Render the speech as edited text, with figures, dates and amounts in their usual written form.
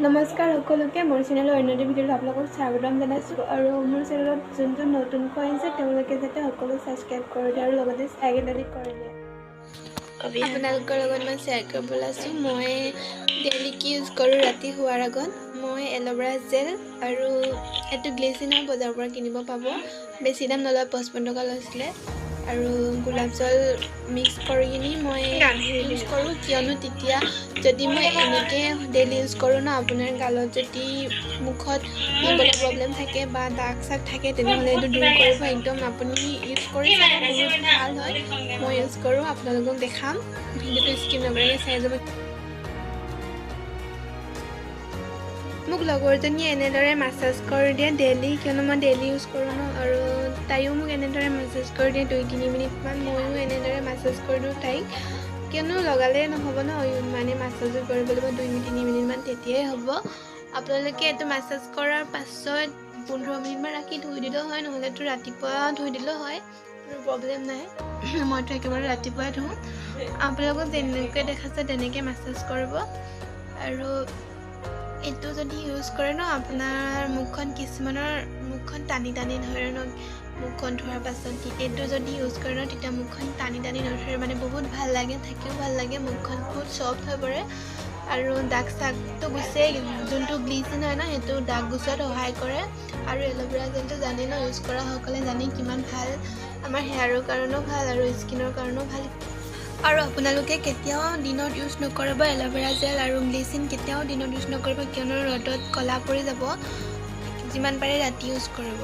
নমস্কাৰ সকলোকে মোৰ চেনেলৰ অন্য এটা ভিডিঅ'ত আপোনালোকক স্বাগতম জনাইছোঁ আৰু মোৰ চেনেলত যোনটো নতুনকৈ আহিছে তেওঁলোকে যাতে সকলো ছাবস্ক্ৰাইব কৰি দিয়ে আৰু লগতে লাইক এটা কৰি দিয়ে। আপোনালোকৰ লগত মই শ্বেয়াৰ কৰিবলৈ আছোঁ মই ডেইলি কি ইউজ কৰোঁ ৰাতি শোৱাৰ আগত। মই এল'ভেৰা জেল আৰু এইটো গ্লিচিনৰ বজাৰৰ পৰা কিনিব পাব, বেছি দাম নলয়, 55 টকা লৈছিলে। আৰু গোলাপ জল মিক্স কৰি কিনি মই ইউজ কৰোঁ, কিয়নো তেতিয়া যদি মই এনেকৈ ডেইলি ইউজ কৰোঁ ন, আপোনাৰ গালত যদি মুখত পিম্পলৰ প্ৰব্লেম থাকে বা দাগ চাগ থাকে তেনেহ'লে এইটো দূৰ কৰিব। একদম আপুনি ইউজ কৰি চাব, বহুত ভাল হয়। মই ইউজ কৰোঁ, আপোনালোকক দেখাম, ভিডিঅ'টো স্কিপ নকৰাকৈ চাই যাব। মোক লগৰজনীয়ে এনেদৰে মাছাজ কৰি দিয়ে ডেইলি, কিয়নো মই ডেইলি ইউজ কৰোঁ ন, আৰু তাইও মোক এনেদৰে মাছাজ কৰি দিয়ে 2-3 মিনিটমান। ময়ো এনেদৰে মাছাজ কৰি দিওঁ তাইক, কিয়নো লগালেই নহ'ব ন, মানে মাছাজো কৰিব লাগিব 2-3 মিনিটমান, তেতিয়াই হ'ব। আপোনালোকে এইটো মাছাজ কৰাৰ পাছত 15 মিনিটমান ৰাখি ধুই দিলেও হয়, নহ'লেতো ৰাতিপুৱা ধুই দিলেও হয়, কোনো প্ৰব্লেম নাই। মইতো একেবাৰে ৰাতিপুৱাই ধুওঁ। আপোনালোকক যেনেকৈ দেখাইছে তেনেকৈ মাছাজ কৰিব। আৰু এইটো যদি ইউজ কৰে ন, আপোনাৰ মুখখন, কিছুমানৰ মুখখন টানি টানি ধৰে ন, মুখখন ধোৱাৰ পাছত এইটো যদি ইউজ কৰে ন, তেতিয়া মুখখন টানি টানি নধৰে, মানে বহুত ভাল লাগে, থাকিও ভাল লাগে, মুখখন বহুত ছফ্ট হৈ পৰে আৰু দাগ চাগটো গুচেই। যোনটো গ্লিচিন হয় ন, সেইটো দাগ গুচোৱাত সহায় কৰে। আৰু এল'ভেৰা জেলটো জানে ন, ইউজ কৰা সকলে জানে কিমান ভাল, আমাৰ হেয়াৰৰ কাৰণেও ভাল আৰু স্কিনৰ কাৰণেও ভাল। আৰু আপোনালোকে কেতিয়াও দিনত ইউজ নকৰিব এল'ভেৰা জেল আৰু গ্লিচিন, কেতিয়াও দিনত ইউজ নকৰিব, কিয়নো ৰ'দত ক'লা পৰি যাব। যিমান পাৰে ৰাতি ইউজ কৰিব।